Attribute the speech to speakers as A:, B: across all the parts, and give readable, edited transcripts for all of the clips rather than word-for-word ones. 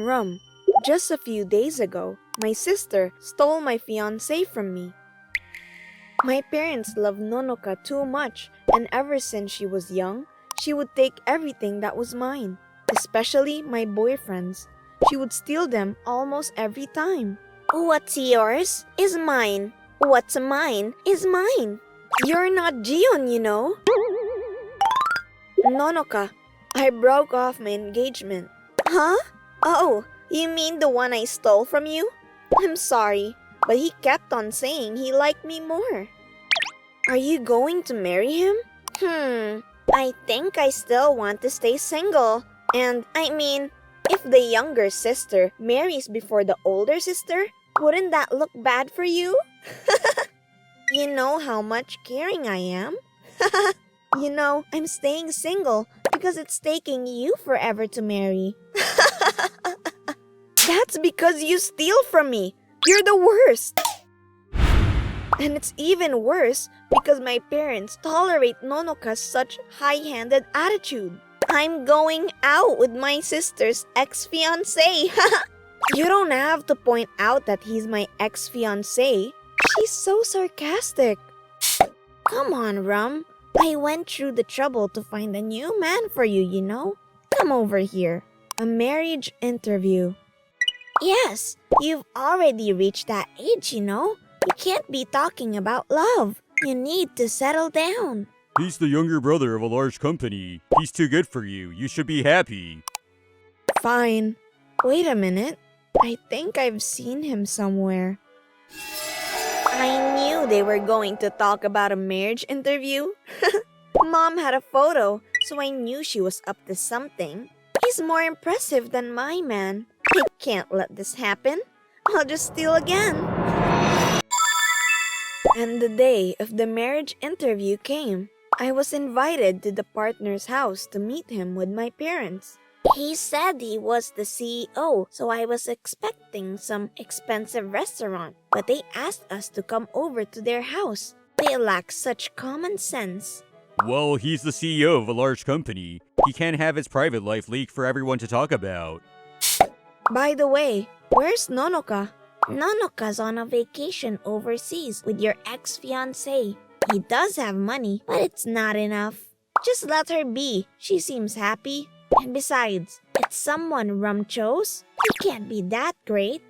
A: Rum. Just a few days ago, my sister stole my fiancé from me. My parents love Nonoka too much, and ever since she was young, she would take everything that was mine, especially my boyfriends. She would steal them almost every time.
B: What's yours is mine. What's mine is mine.
A: You're not Gion, you know. Nonoka, I broke off my engagement.
B: Huh? Oh, you mean the one I stole from you?
A: I'm sorry, but he kept on saying he liked me more. Are you going to marry him?
B: I think I still want to stay single. And, I mean, if the younger sister marries before the older sister, wouldn't that look bad for you?
A: You know how much caring I am? You know, I'm staying single because it's taking you forever to marry. That's because you steal from me. You're the worst. And it's even worse because my parents tolerate Nonoka's such high-handed attitude.
B: I'm going out with my sister's ex-fiancé.
A: You don't have to point out that he's my ex-fiancé. She's so sarcastic. Come on, Rum. I went through the trouble to find a new man for you, you know. Come over here. A marriage interview.
B: Yes, you've already reached that age, you know. You can't be talking about love. You need to settle down.
C: He's the younger brother of a large company. He's too good for you. You should be happy.
A: Fine. Wait a minute. I think I've seen him somewhere.
B: I knew they were going to talk about a marriage interview. Mom had a photo, so I knew she was up to something. He's more impressive than my man. I can't let this happen. I'll just steal again.
A: And the day of the marriage interview came. I was invited to the partner's house to meet him with my parents.
B: He said he was the CEO, so I was expecting some expensive restaurant. But they asked us to come over to their house. They lack such common sense.
C: Well, he's the CEO of a large company. He can't have his private life leak for everyone to talk about.
A: By the way, where's Nonoka?
B: Nonoka's on a vacation overseas with your ex-fiancé. He does have money, but it's not enough. Just let her be. She seems happy. And besides, it's someone Rum chose. He can't be that great.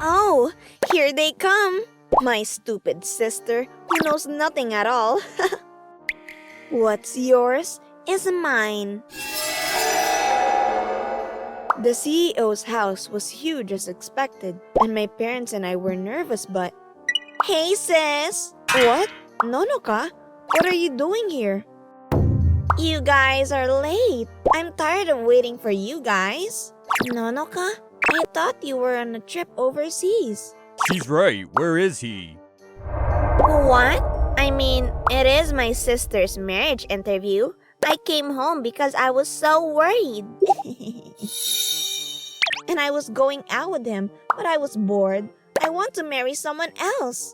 B: Oh, here they come. My stupid sister, who knows nothing at all.
A: What's yours
B: is mine.
A: The CEO's house was huge as expected, and my parents and I were nervous, but...
B: Hey, sis!
A: What? Nonoka? What are you doing here?
B: You guys are late. I'm tired of waiting for you guys.
A: Nonoka? I thought you were on a trip overseas.
C: She's right. Where is he?
B: What? I mean, it is my sister's marriage interview. I came home because I was so worried.
A: And I was going out with him, but I was bored. I want to marry someone else.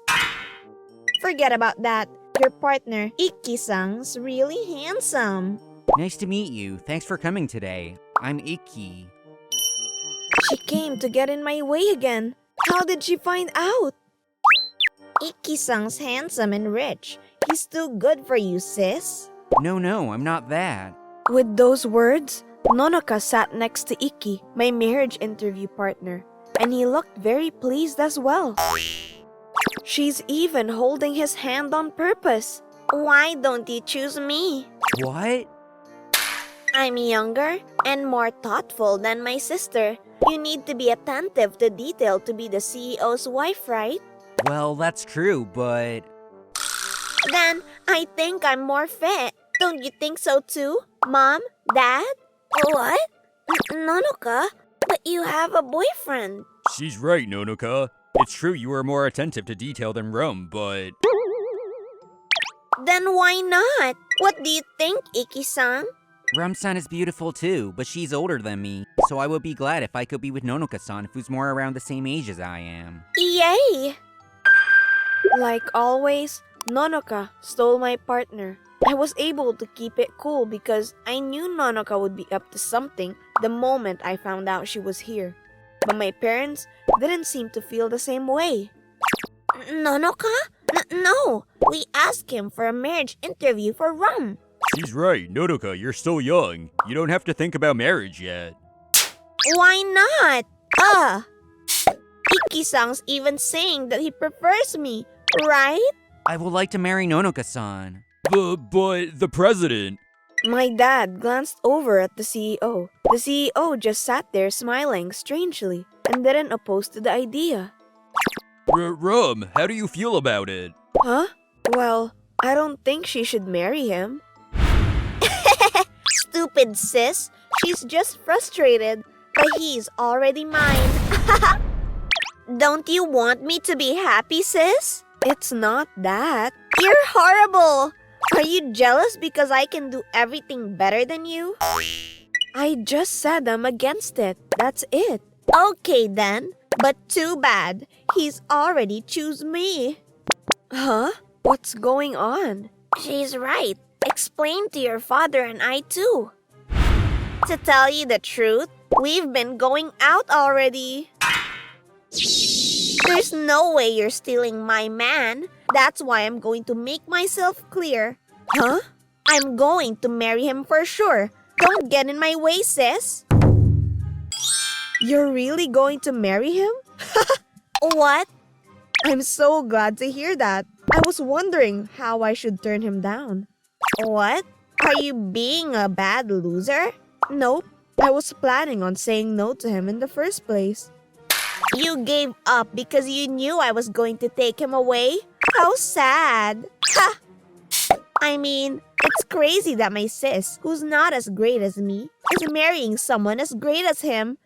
A: Forget about that. Your partner, Ikki-sang's really handsome.
D: Nice to meet you. Thanks for coming today. I'm Ikki.
A: She came to get in my way again. How did she find out?
B: Ikki-sang's handsome and rich. He's too good for you, sis.
D: No, I'm not that.
A: With those words, Nonoka sat next to Ikki, my marriage interview partner, and he looked very pleased as well. She's even holding his hand on purpose.
B: Why don't you choose me?
D: What?
B: I'm younger and more thoughtful than my sister. You need to be attentive to detail to be the CEO's wife, right?
D: Well, that's true, but...
B: Then, I think I'm more fit. Don't you think so too? Mom? Dad? What? Nonoka? But you have a boyfriend.
C: She's right, Nonoka. It's true you are more attentive to detail than Rum, but...
B: Then why not? What do you think, Ikki-san?
D: Rum-san is beautiful too, but she's older than me, so I would be glad if I could be with Nonoka-san who's more around the same age as I am.
B: Yay!
A: Like always, Nonoka stole my partner. I was able to keep it cool because I knew Nonoka would be up to something the moment I found out she was here. But my parents didn't seem to feel the same way.
B: Nonoka? No! We asked him for a marriage interview for Rum.
C: She's right, Nonoka, you're still young. You don't have to think about marriage yet.
B: Why not? Iki-san's even saying that he prefers me, right?
D: I would like to marry Nonoka-san.
C: But the president...
A: My dad glanced over at the CEO. The CEO just sat there smiling strangely and didn't oppose to the idea.
C: Rum, how do you feel about it?
A: Huh? Well, I don't think she should marry him.
B: Stupid sis. She's just frustrated, but he's already mine. Don't you want me to be happy, sis?
A: It's not that.
B: You're horrible. Are you jealous because I can do everything better than you?
A: I just said I'm against it. That's it.
B: Okay then, but too bad. He's already choose me.
A: Huh? What's going on?
B: She's right. Explain to your father and I too. To tell you the truth, we've been going out already. There's no way you're stealing my man. That's why I'm going to make myself clear.
A: Huh?
B: I'm going to marry him for sure. Don't get in my way, sis.
A: You're really going to marry him?
B: What?
A: I'm so glad to hear that. I was wondering how I should turn him down.
B: What? Are you being a bad loser?
A: Nope. I was planning on saying no to him in the first place.
B: You gave up because you knew I was going to take him away? How sad. Ha! I mean, it's crazy that my sis, who's not as great as me, is marrying someone as great as him.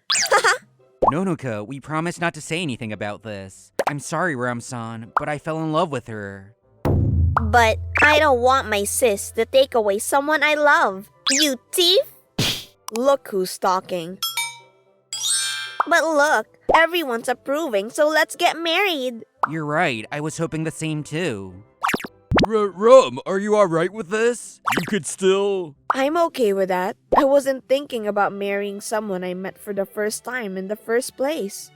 D: Nonoka, we promised not to say anything about this. I'm sorry, Ram-san, but I fell in love with her.
B: But I don't want my sis to take away someone I love. You thief!
A: Look who's talking.
B: But look, everyone's approving, so let's get married.
D: You're right, I was hoping the same too.
C: Rum, are you alright with this? You could still...
A: I'm okay with that. I wasn't thinking about marrying someone I met for the first time in the first place.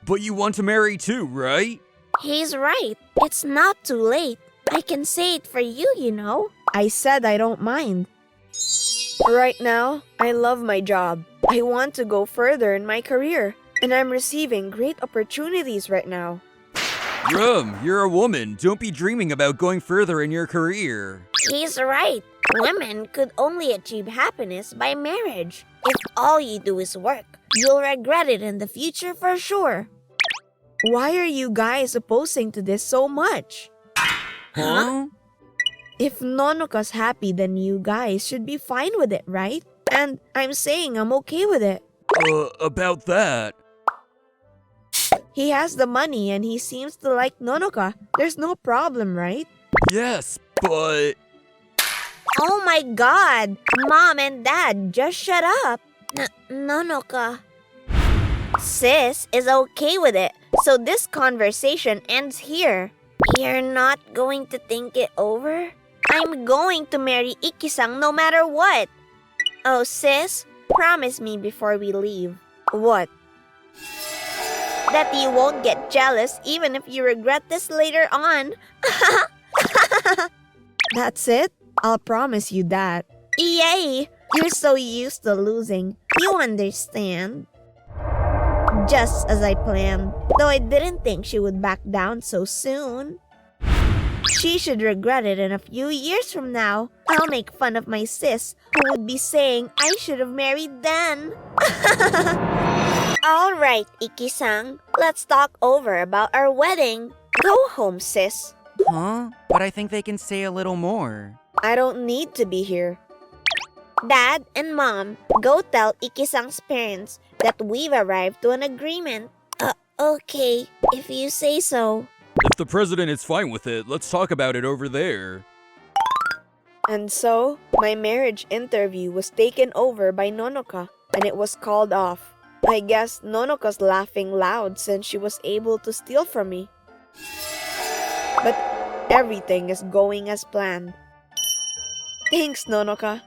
C: But you want to marry too, right?
B: He's right. It's not too late. I can say it for you, you know.
A: I said I don't mind. Right now, I love my job. I want to go further in my career, and I'm receiving great opportunities right now.
C: Rum, you're a woman. Don't be dreaming about going further in your career.
B: He's right. Women could only achieve happiness by marriage. If all you do is work, you'll regret it in the future for sure.
A: Why are you guys opposing to this so much?
D: Huh?
A: If Nonoka's happy, then you guys should be fine with it, right? And I'm saying I'm okay with it.
C: About that...
A: He has the money and he seems to like Nonoka. There's no problem, right?
C: Yes, but...
B: Oh my god! Mom and Dad, just shut up! Nonoka. Sis is okay with it, so this conversation ends here. You're not going to think it over? I'm going to marry Iki-san no matter what. Oh sis, promise me before we leave.
A: What?
B: That you won't get jealous even if you regret this later on.
A: That's it? I'll promise you that.
B: Yay! You're so used to losing. You understand. Just as I planned, though I didn't think she would back down so soon. She should regret it in a few years from now. I'll make fun of my sis, who would be saying I should have married then. Alright, Iki-san. Let's talk over about our wedding. Go home, sis.
D: Huh? But I think they can say a little more.
A: I don't need to be here.
B: Dad and Mom, go tell Iki-san's parents that we've arrived to an agreement. Okay, if you say so.
C: If the president is fine with it, let's talk about it over there.
A: And so, my marriage interview was taken over by Nonoka, and it was called off. I guess Nonoka's laughing loud since she was able to steal from me. But Everything is going as planned. Thanks, Nonoka.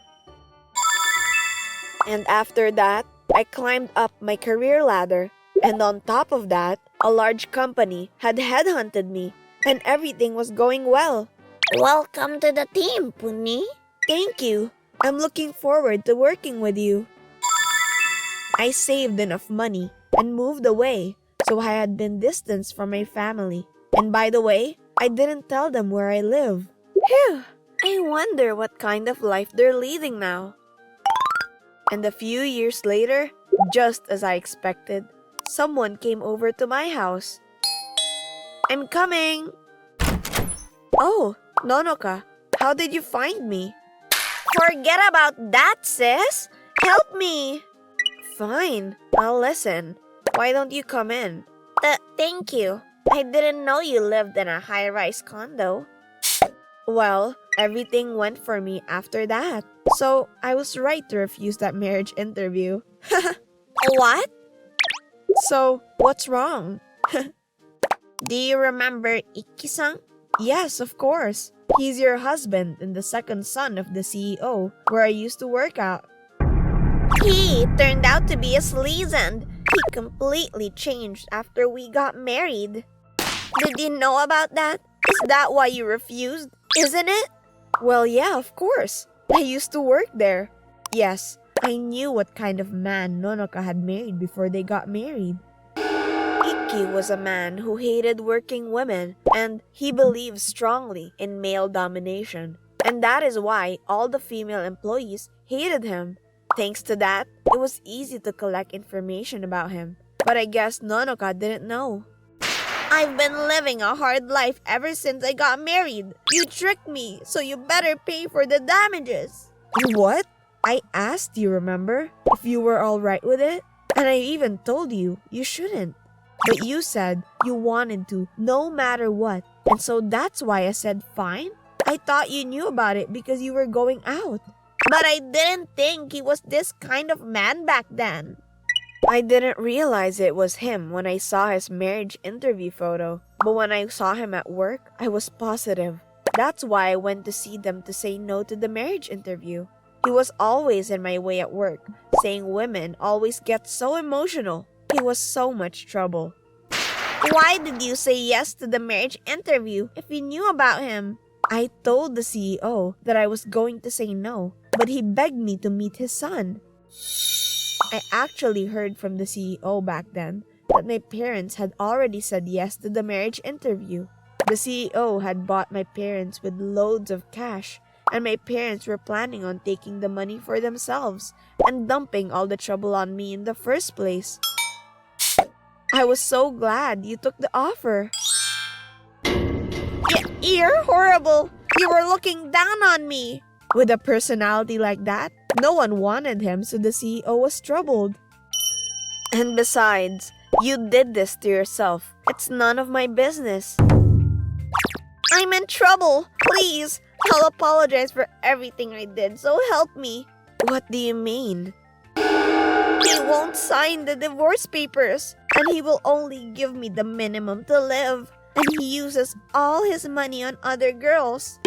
A: And after that, I climbed up my career ladder. And on top of that, a large company had headhunted me, and everything was going well.
B: Welcome to the team, Puni.
A: Thank you. I'm looking forward to working with you. I saved enough money and moved away, so I had been distanced from my family. And by the way, I didn't tell them where I live. Phew! I wonder what kind of life they're leading now. And a few years later, just as I expected, someone came over to my house. I'm coming! Oh, Nonoka, how did you find me?
B: Forget about that, sis. Help me.
A: Fine, I'll listen. Why don't you come in?
B: Thank you. I didn't know you lived in a high-rise condo.
A: Well, everything went for me after that. So, I was right to refuse that marriage interview.
B: What?
A: So, what's wrong?
B: Do you remember Ikki-san?
A: Yes, of course. He's your husband and the second son of the CEO, where I used to work at.
B: He turned out to be a sleazand. He completely changed after we got married. Did you know about that? Is that why you refused? Isn't it?
A: Well, yeah, of course. I used to work there. Yes, I knew what kind of man Nonoka had married before they got married. Ikki was a man who hated working women, and he believed strongly in male domination. And that is why all the female employees hated him. Thanks to that, it was easy to collect information about him. But I guess Nonoka didn't know.
B: I've been living a hard life ever since I got married. You tricked me, so you better pay for the damages.
A: What? I asked you, remember, if you were alright with it? And I even told you, you shouldn't. But you said you wanted to, no matter what. And so that's why I said fine. I thought you knew about it because you were going out.
B: But I didn't think he was this kind of man back then.
A: I didn't realize it was him when I saw his marriage interview photo. But when I saw him at work, I was positive. That's why I went to see them to say no to the marriage interview. He was always in my way at work, saying women always get so emotional. He was so much trouble.
B: Why did you say yes to the marriage interview if you knew about him?
A: I told the CEO that I was going to say no, but he begged me to meet his son. I actually heard from the CEO back then that my parents had already said yes to the marriage interview. The CEO had bought my parents with loads of cash, and my parents were planning on taking the money for themselves and dumping all the trouble on me in the first place. I was so glad you took the offer.
B: You're horrible. You were looking down on me.
A: With a personality like that, no one wanted him, so the CEO was troubled. And besides, you did this to yourself. It's none of my business.
B: I'm in trouble. Please, I'll apologize for everything I did, so help me.
A: What do you mean?
B: He won't sign the divorce papers, and he will only give me the minimum to live. And he uses all his money on other girls.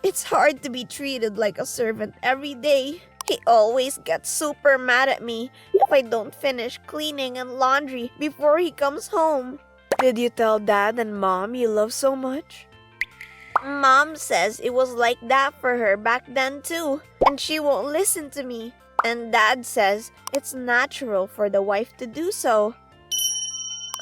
B: It's hard to be treated like a servant every day. He always gets super mad at me if I don't finish cleaning and laundry before he comes home.
A: Did you tell Dad and Mom you love so much?
B: Mom says it was like that for her back then too, and she won't listen to me. And Dad says it's natural for the wife to do so.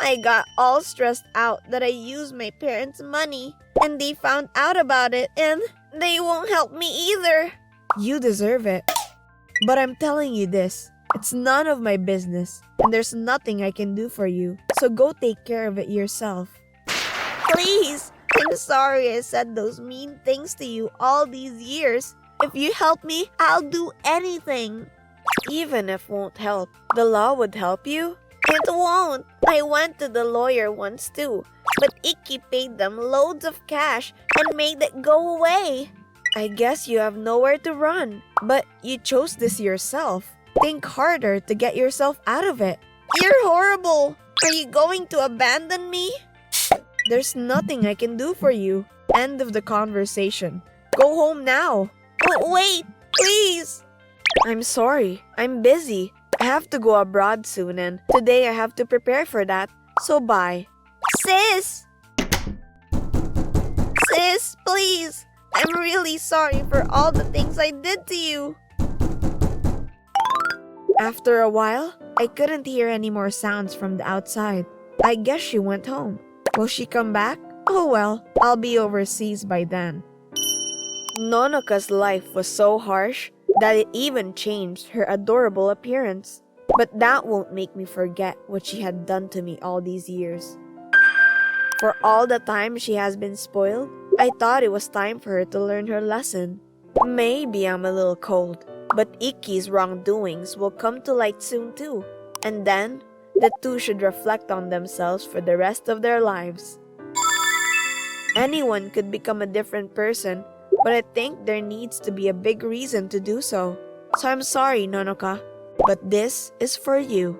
B: I got all stressed out that I used my parents' money, and they found out about it, and they won't help me either.
A: You deserve it. But I'm telling you this, it's none of my business, and there's nothing I can do for you, so go take care of it yourself.
B: Please, I'm sorry I said those mean things to you all these years. If you help me, I'll do anything.
A: Even if won't help, the law would help you?
B: It won't. I went to the lawyer once too, but Ikki paid them loads of cash and made it go away.
A: I guess you have nowhere to run, but you chose this yourself. Think harder to get yourself out of it.
B: You're horrible. Are you going to abandon me?
A: There's nothing I can do for you. End of the conversation. Go home now.
B: Oh, wait, please.
A: I'm sorry. I'm busy. I have to go abroad soon and today I have to prepare for that. So bye.
B: Sis! Sis, please. I'm really sorry for all the things I did to you.
A: After a while, I couldn't hear any more sounds from the outside. I guess she went home. Will she come back? Oh well, I'll be overseas by then. Nonoka's life was so harsh that it even changed her adorable appearance. But that won't make me forget what she had done to me all these years. For all the time she has been spoiled, I thought it was time for her to learn her lesson. Maybe I'm a little cold, but Ikki's wrongdoings will come to light soon too. And then, the two should reflect on themselves for the rest of their lives. Anyone could become a different person, but I think there needs to be a big reason to do so. So I'm sorry, Nonoka, but this is for you.